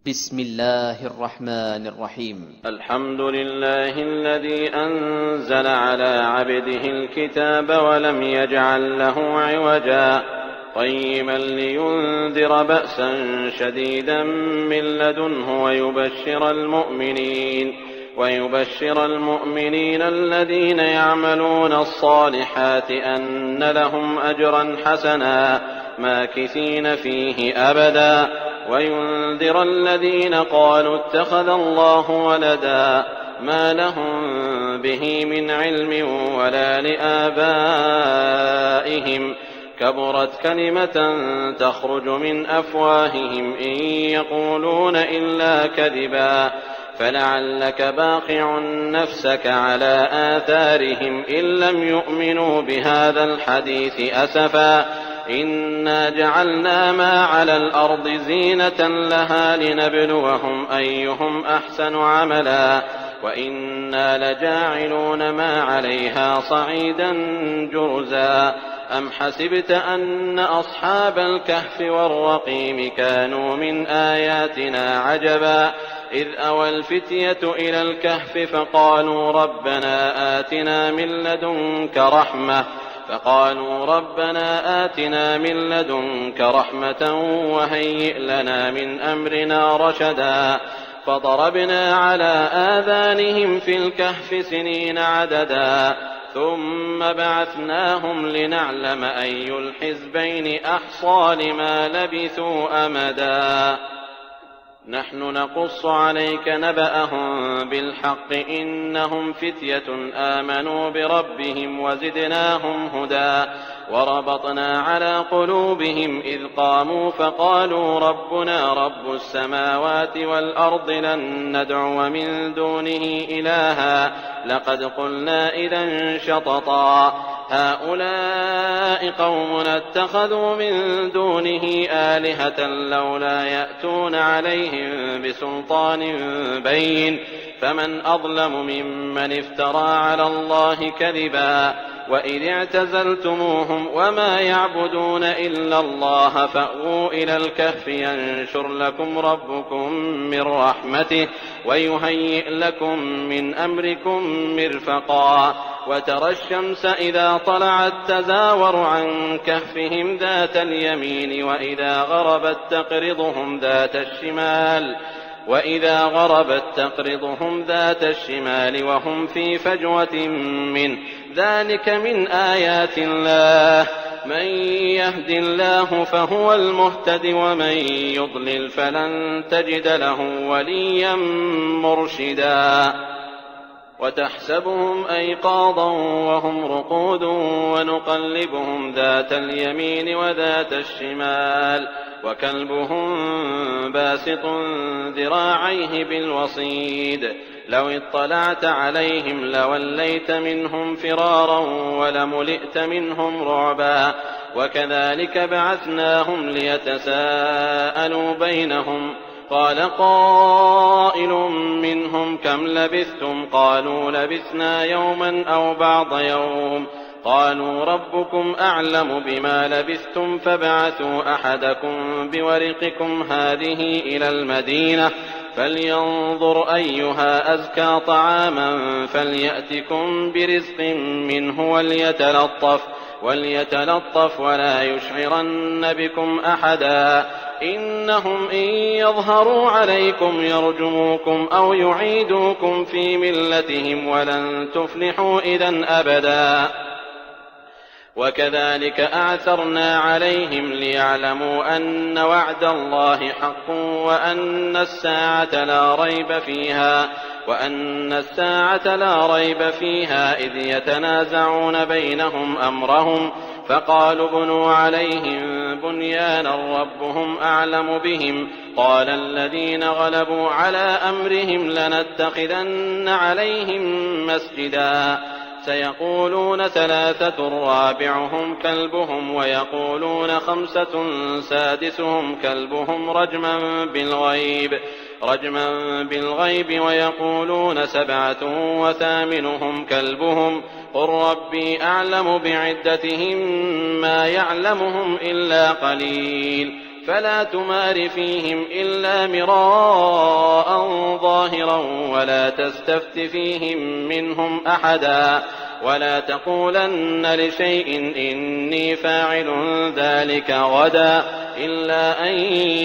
بسم الله الرحمن الرحيم. الحمد لله الذي أنزل على عبده الكتاب ولم يجعل له عوجا قيما لينذر بأسا شديدا من لدنه ويبشر المؤمنين الذين يعملون الصالحات أن لهم أجرا حسنا ماكثين فيه أبدا وينذر الذين قالوا اتخذ الله ولدا ما لهم به من علم ولا لآبائهم كبرت كلمة تخرج من أفواههم إن يقولون إلا كذبا فلعلك باقع نفسك على آثارهم إن لم يؤمنوا بهذا الحديث أسفا إنا جعلنا ما على الأرض زينة لها لنبلوهم أيهم أحسن عملا وإنا لجاعلون ما عليها صعيدا جرزا أم حسبت أن أصحاب الكهف والرقيم كانوا من آياتنا عجبا إذ أوى الفتية إلى الكهف فقالوا ربنا آتنا من لدنك رحمة وهيئ لنا من أمرنا رشدا فضربنا على آذانهم في الكهف سنين عددا ثم بعثناهم لنعلم أي الحزبين أحصى لما لبثوا أمدا نحن نقص عليك نبأهم بالحق إنهم فتية آمنوا بربهم وزدناهم هدى وربطنا على قلوبهم إذ قاموا فقالوا ربنا رب السماوات والأرض لن ندعو من دونه إلها لقد قلنا إذا شططا هؤلاء قومنا اتخذوا من دونه آلهة لولا يأتون عليهم بسلطان بين فمن أظلم ممن افترى على الله كذبا وإذ اعتزلتموهم وما يعبدون إلا الله فأووا إلى الكهف ينشر لكم ربكم من رحمته ويهيئ لكم من أمركم مرفقا وترى الشمس إذا طلعت تزاور عن كهفهم ذات اليمين وإذا غربت تقرضهم ذات الشمال وهم في فجوة منه ذلك من آيات الله من يهد الله فهو المهتد ومن يضلل فلن تجد له وليا مرشدا وتحسبهم أيقاظا وهم رقود ونقلبهم ذات اليمين وذات الشمال وكلبهم باسط ذراعيه بالوصيد لو اطلعت عليهم لوليت منهم فرارا ولملئت منهم رعبا وكذلك بعثناهم ليتساءلوا بينهم قال قائل منهم كم لبثتم قالوا لبثنا يوما أو بعض يوم قالوا ربكم أعلم بما لبثتم فابعثوا أحدكم بورقكم هذه إلى المدينة فلينظر أيها أزكى طعاما فليأتكم برزق منه وليتلطف ولا يشعرن بكم أحدا إنهم إن يظهروا عليكم يرجموكم أو يعيدوكم في ملتهم ولن تفلحوا إذن أبدا وكذلك أعثرنا عليهم ليعلموا أن وعد الله حق وأن الساعة لا ريب فيها إذ يتنازعون بينهم أمرهم فقالوا بنوا عليهم بنيانا ربهم أعلم بهم قال الذين غلبوا على أمرهم لنتخذن عليهم مسجدا سيقولون 3 رابعهم كلبهم ويقولون 5 سادسهم كلبهم رجما بالغيب ويقولون 7 وثامنهم كلبهم قل ربي أعلم بعدتهم ما يعلمهم إلا قليل فلا تمار فيهم إلا مراء ظاهرا ولا تستفت فيهم منهم أحدا ولا تقولن لشيء إني فاعل ذلك غدا إلا أن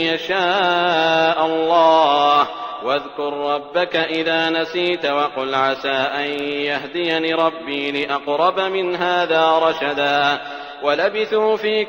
يشاء الله واذكر ربك إذا نسيت وقل عسى أن يهديني ربي لأقرب من هذا رشدا ولبثوا في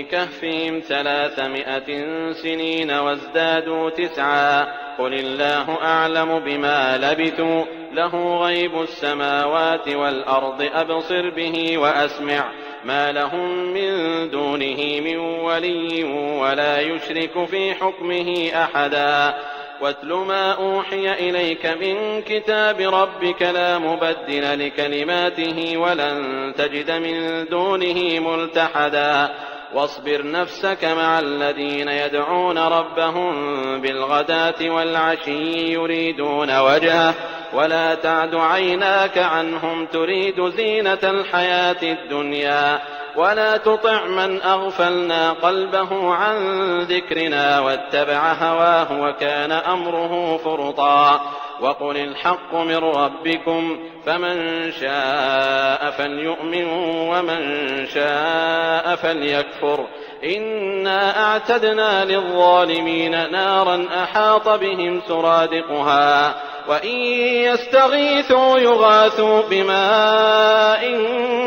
كهفهم 300 سنين وازدادوا تسعا قل الله أعلم بما لبثوا له غيب السماوات والأرض أبصر به وأسمع ما لهم من دونه من ولي ولا يشرك في حكمه أحدا واتل ما أوحي إليك من كتاب ربك لا مبدل لكلماته ولن تجد من دونه ملتحدا واصبر نفسك مع الذين يدعون ربهم بالغداة والعشي يريدون وجهه ولا تعد عيناك عنهم تريد زينة الحياة الدنيا ولا تطع من أغفلنا قلبه عن ذكرنا واتبع هواه وكان أمره فرطا وقل الحق من ربكم فمن شاء فليؤمن ومن شاء فليكفر إنا أعتدنا للظالمين نارا أحاط بهم سرادقها وإن يستغيثوا يغاثوا بماء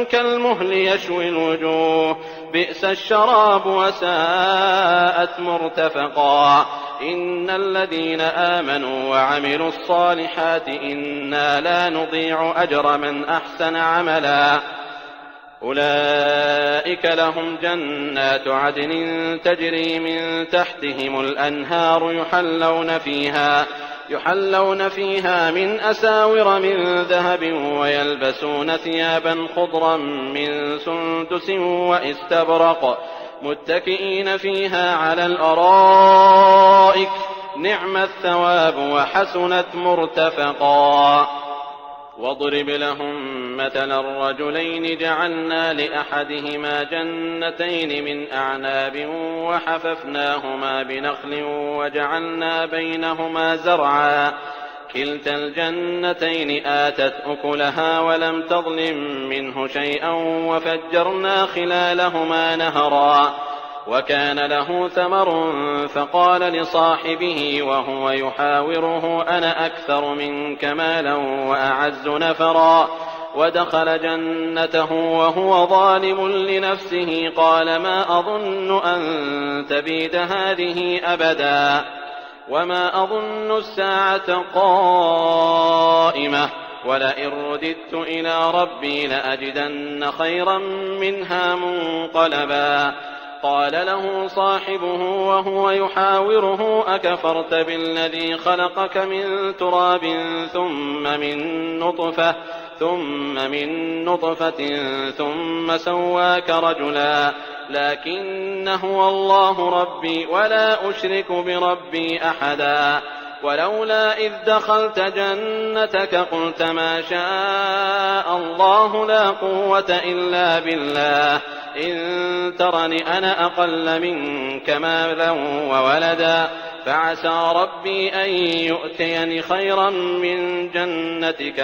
كالمهل يشوي الوجوه بئس الشراب وساءت مرتفقا إن الذين آمنوا وعملوا الصالحات إنا لا نضيع أجر من أحسن عملا أولئك لهم جنات عدن تجري من تحتهم الأنهار يحلون فيها من أساور من ذهب ويلبسون ثيابا خضرا من سندس واستبرق متكئين فيها على الأرائك نعم الثواب وحسنت مرتفقا واضرب لهم مثلا الرجلين جعلنا لأحدهما جنتين من أعناب وحففناهما بنخل وجعلنا بينهما زرعا كلتا الجنتين آتت أكلها ولم تظلم منه شيئا وفجرنا خلالهما نهرا وكان له ثمر فقال لصاحبه وهو يحاوره أنا أكثر منك مالا وأعز نفرا ودخل جنته وهو ظالم لنفسه قال ما أظن أن تبيد هذه أبدا وما أظن الساعة قائمة ولئن رددت إلى ربي لأجدن خيرا منها منقلبا قال له صاحبه وهو يحاوره أكفرت بالذي خلقك من تراب ثم من نطفة ثم سواك رجلا لكن هو الله ربي ولا أشرك بربي أحدا ولولا إذ دخلت جنتك قلت ما شاء الله لا قوة إلا بالله إن ترني أنا أقل منك مالا وولدا فعسى ربي أن يؤتيني خيرا من جنتك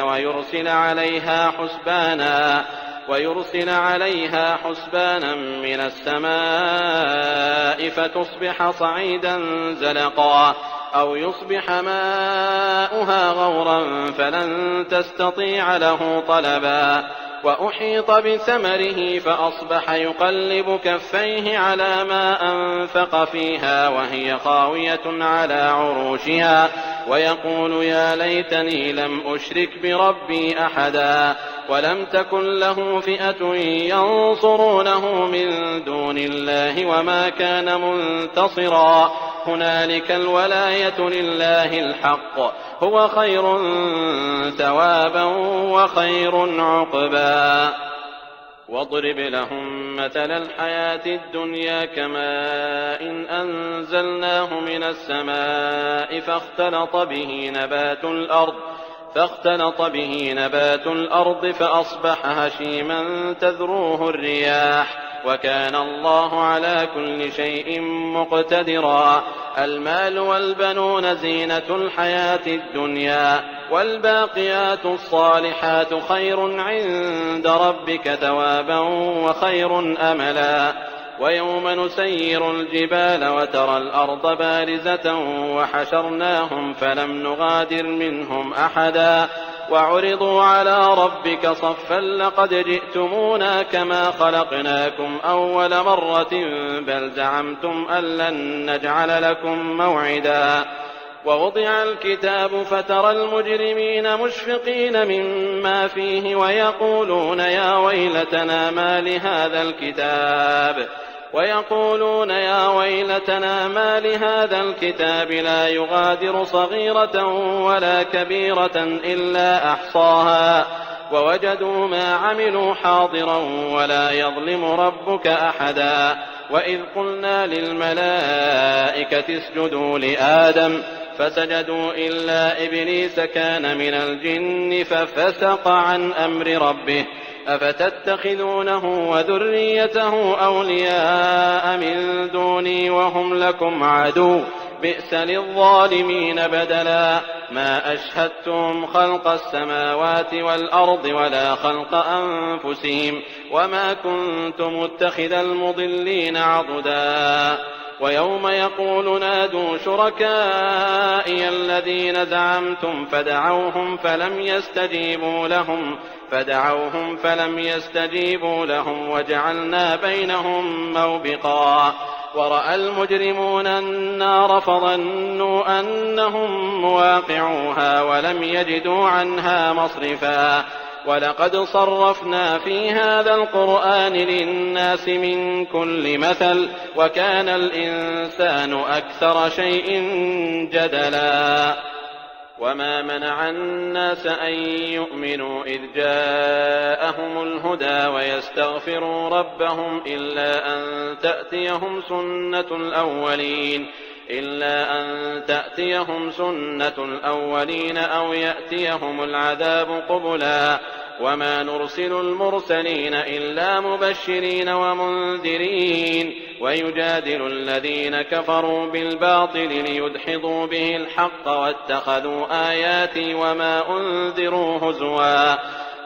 ويرسل عليها حسبانا من السماء فتصبح صعيدا زلقا أو يصبح ماؤها غورا فلن تستطيع له طلبا وأحيط بثمره فأصبح يقلب كفيه على ما أنفق فيها وهي خاوية على عروشها ويقول يا ليتني لم أشرك بربي أحدا ولم تكن له فئة ينصرونه من دون الله وما كان منتصرا هنالك الولاية لله الحق هو خير ثوابا وخير عقبا واضرب لهم مثل الحياة الدنيا كماء إن أنزلناه من السماء فاختلط به نبات الأرض فأصبح هشيما تذروه الرياح وكان الله على كل شيء مقتدرا. المال والبنون زينة الحياة الدنيا والباقيات الصالحات خير عند ربك ثوابا وخير أملا. ويوم نسير الجبال وترى الأرض بارزة وحشرناهم فلم نغادر منهم أحدا وعرضوا على ربك صفا لقد جئتمونا كما خلقناكم أول مرة بل زعمتم أن لن نجعل لكم موعدا. ووضع الكتاب فترى المجرمين مشفقين مما فيه ويقولون يا ويلتنا ما لهذا الكتاب لا يغادر صغيرة ولا كبيرة إلا أحصاها ووجدوا ما عملوا حاضرا ولا يظلم ربك أحدا. وإذ قلنا للملائكة اسجدوا لآدم فسجدوا إلا إبليس كان من الجن ففسق عن أمر ربه أفتتخذونه وذريته أولياء من دوني وهم لكم عدو بئس للظالمين بدلا. ما أشهدتم خلق السماوات والأرض ولا خلق أنفسهم وما كنت متخذ المضلين عضدا. ويوم يقول نادوا شركائي الذين زعمتم فدعوهم فلم يستجيبوا لهم وجعلنا بينهم موبقا. ورأى المجرمون النار فظنوا أنهم مواقعوها ولم يجدوا عنها مصرفا. ولقد صرفنا في هذا القرآن للناس من كل مثل وكان الإنسان أكثر شيء جدلا. وما منع الناس أن يؤمنوا إذ جاءهم الهدى ويستغفروا ربهم إلا أن تأتيهم سنة الأولين أو يأتيهم العذاب قبلا. وما نرسل المرسلين إلا مبشرين ومنذرين ويجادل الذين كفروا بالباطل ليدحضوا به الحق واتخذوا آياتي وما أنذروا هزوا.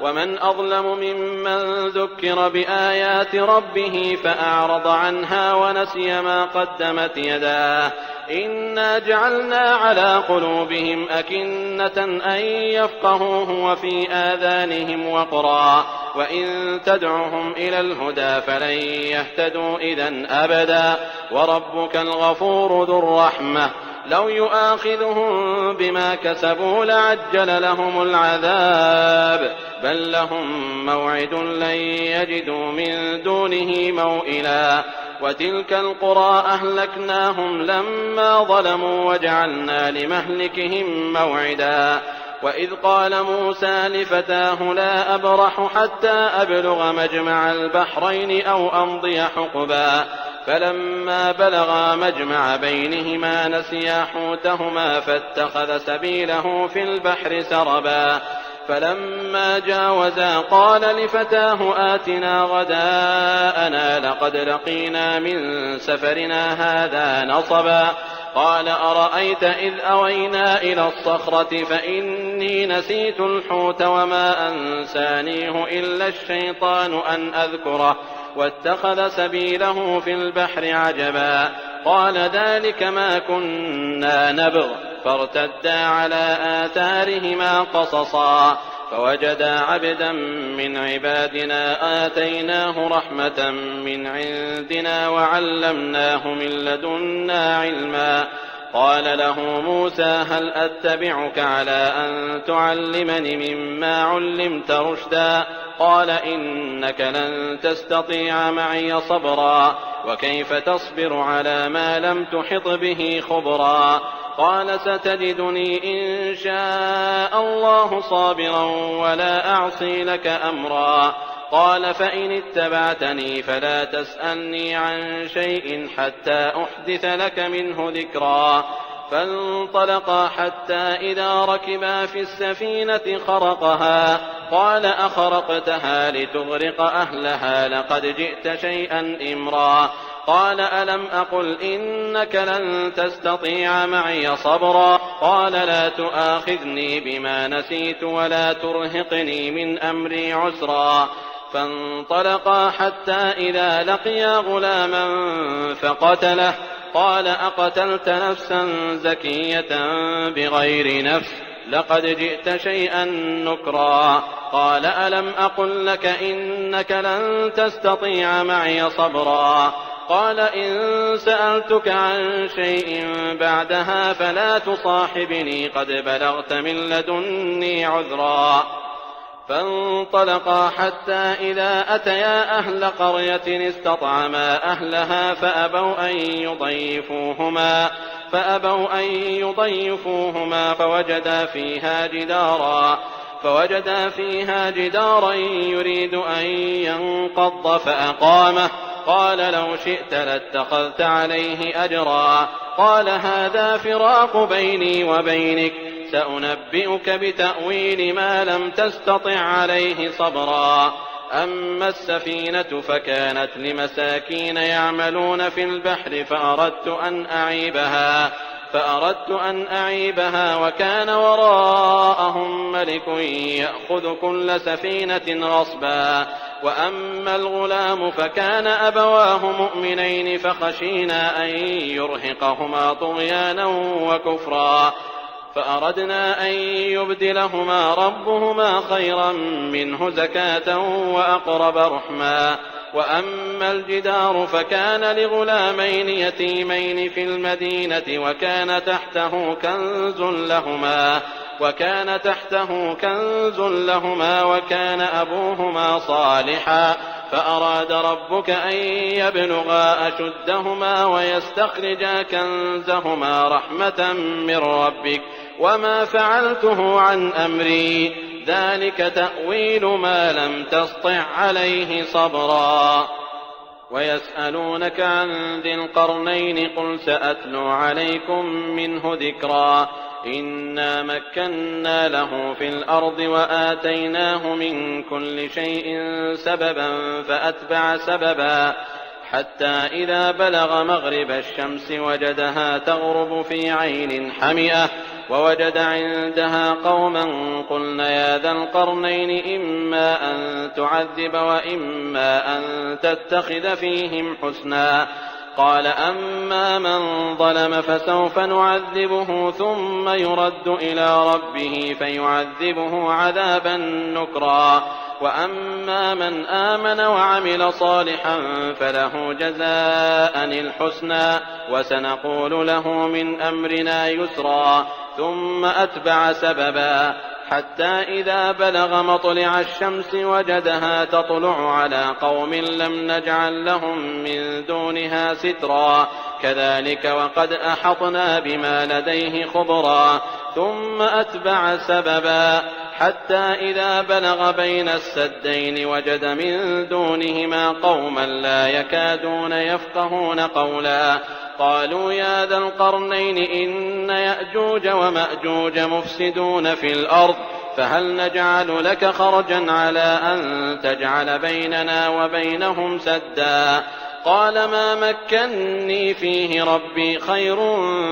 ومن أظلم ممن ذكر بآيات ربه فأعرض عنها ونسي ما قدمت يداه إنا جعلنا على قلوبهم أكنة أن يفقهوه وفي آذانهم وقرا وإن تدعهم إلى الهدى فلن يهتدوا إذن أبدا. وربك الغفور ذو الرحمة لو يؤاخذهم بما كسبوا لعجل لهم العذاب بل لهم موعد لن يجدوا من دونه موئلا. وتلك القرى أهلكناهم لما ظلموا وجعلنا لمهلكهم موعدا. وإذ قال موسى لفتاه لا أبرح حتى أبلغ مجمع البحرين أو أمضي حقبا فلما بلغا مجمع بينهما نسيا حوتهما فاتخذ سبيله في البحر سربا. فلما جاوزا قال لفتاه آتنا غداءنا لقد لقينا من سفرنا هذا نصبا. قال أرأيت إذ أوينا إلى الصخرة فإني نسيت الحوت وما أنسانيه إلا الشيطان أن أذكره واتخذ سبيله في البحر عجبا. قال ذلك ما كنا نبغ فارتدا على آثارهما قصصا فوجدا عبدا من عبادنا آتيناه رحمة من عندنا وعلمناه من لدنا علما. قال له موسى هل أتبعك على أن تعلمني مما علمت رشدا قال إنك لن تستطيع معي صبرا وكيف تصبر على ما لم تحط به خبرا. قال ستجدني إن شاء الله صابرا ولا أعصي لك أمرا. قال فإن اتبعتني فلا تسألني عن شيء حتى أحدث لك منه ذكرا. فانطلقا حتى إذا ركبا في السفينة خرقها قال أخرقتها لتغرق أهلها لقد جئت شيئا إمرا قال ألم أقل إنك لن تستطيع معي صبرا قال لا تؤاخذني بما نسيت ولا ترهقني من أمري عسرا فانطلقا حتى إذا لقيا غلاما فقتله قال أقتلت نفسا زكية بغير نفس لقد جئت شيئا نكرا قال ألم أقل لك إنك لن تستطيع معي صبرا قال إن سألتك عن شيء بعدها فلا تصاحبني قد بلغت من لدني عذرا فانطلقا حتى إذا أتيا أهل قرية استطعما أهلها فأبوا أن يضيفوهما فوجدا فيها جدارا يريد أن ينقض فأقامه قال لو شئت لاتخذت عليه أجرا قال هذا فراق بيني وبينك سأنبئك بتأويل ما لم تستطع عليه صبرا أما السفينة فكانت لمساكين يعملون في البحر فأردت أن أعيبها وكان وراءهم ملك يأخذ كل سفينة غصبا وأما الغلام فكان أبواه مؤمنين فخشينا أن يرهقهما طغيانا وكفرا فأردنا أن يبدلهما ربهما خيرا منه زكاة وأقرب رحما وأما الجدار فكان لغلامين يتيمين في المدينة وكان تحته كنز لهما وكان أبوهما صالحا فأراد ربك أن يبلغا أشدهما ويستخرجا كنزهما رحمة من ربك وما فعلته عن أمري ذلك تأويل ما لم تسطع عليه صبرا ويسألونك عن ذي القرنين قل سأتلو عليكم منه ذكرا إنا مكنا له في الأرض وآتيناه من كل شيء سببا فأتبع سببا حتى إذا بلغ مغرب الشمس وجدها تغرب في عين حمئة ووجد عندها قوما قلنا يا ذا القرنين إما أن تعذب وإما أن تتخذ فيهم حسنا قال أما من ظلم فسوف نعذبه ثم يرد إلى ربه فيعذبه عذابا نكرا وأما من آمن وعمل صالحا فله جزاء الحسنى وسنقول له من أمرنا يسرا ثم أتبع سببا حتى إذا بلغ مطلع الشمس وجدها تطلع على قوم لم نجعل لهم من دونها سترا كذلك وقد أحطنا بما لديه خبرا ثم أتبع سببا حتى إذا بلغ بين السدين وجد من دونهما قوما لا يكادون يفقهون قولا قالوا يا ذا القرنين إن يأجوج ومأجوج مفسدون في الأرض فهل نجعل لك خرجا على أن تجعل بيننا وبينهم سدا قال ما مكني فيه ربي خير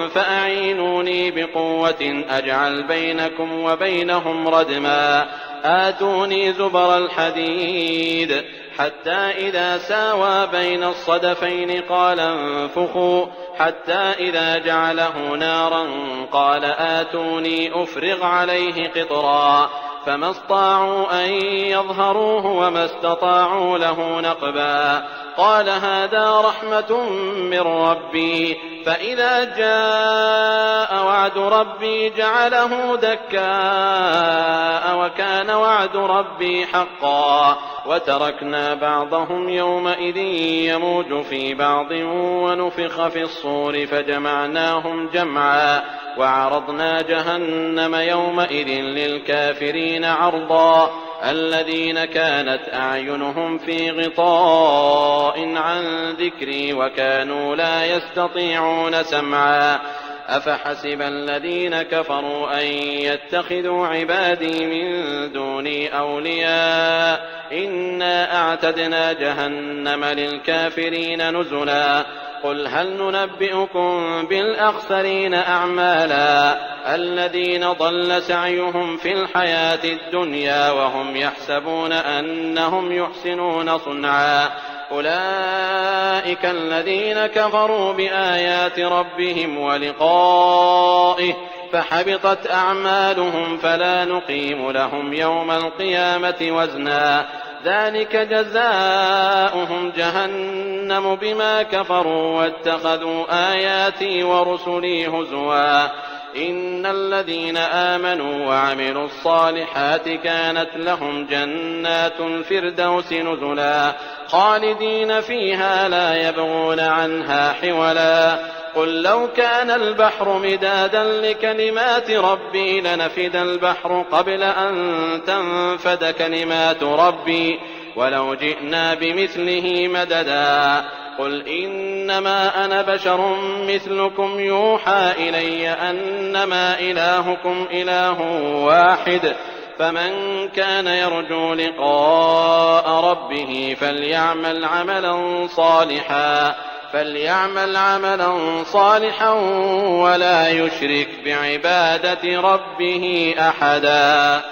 فأعينوني بقوة أجعل بينكم وبينهم ردما آتوني زبر الحديد حتى إذا ساوى بين الصدفين قال انفخوا حتى إذا جعله نارا قال آتوني أفرغ عليه قطرا فما استطاعوا أن يظهروه وما استطاعوا له نقبا قال هذا رحمة من ربي فإذا جاء وعد ربي جعله دكاء وكان وعد ربي حقا وتركنا بعضهم يومئذ يموج في بعض ونفخ في الصور فجمعناهم جمعا وعرضنا جهنم يومئذ للكافرين عرضا الذين كانت أعينهم في غطاء عن ذكري وكانوا لا يستطيعون سمعا أفحسب الذين كفروا أن يتخذوا عبادي من دوني أولياء إنا أعتدنا جهنم للكافرين نزلا قل هل ننبئكم بالأخسرين أعمالا الذين ضل سعيهم في الحياة الدنيا وهم يحسبون أنهم يحسنون صنعا أولئك الذين كفروا بآيات ربهم ولقائه فحبطت أعمالهم فلا نقيم لهم يوم القيامة وزنا ذلك جزاؤهم جهنم بما كفروا واتخذوا آياتي ورسلي هزوا إن الذين آمنوا وعملوا الصالحات كانت لهم جنات الفردوس نزلا خالدين فيها لا يبغون عنها حولا قل لو كان البحر مدادا لكلمات ربي لنفد البحر قبل أن تنفد كلمات ربي ولو جئنا بمثله مددا قل إنما أنا بشر مثلكم يوحى إلي أنما إلهكم إله واحد فمن كان يرجو لقاء ربه فليعمل عملا صالحا ولا يشرك بعبادة ربه أحدا.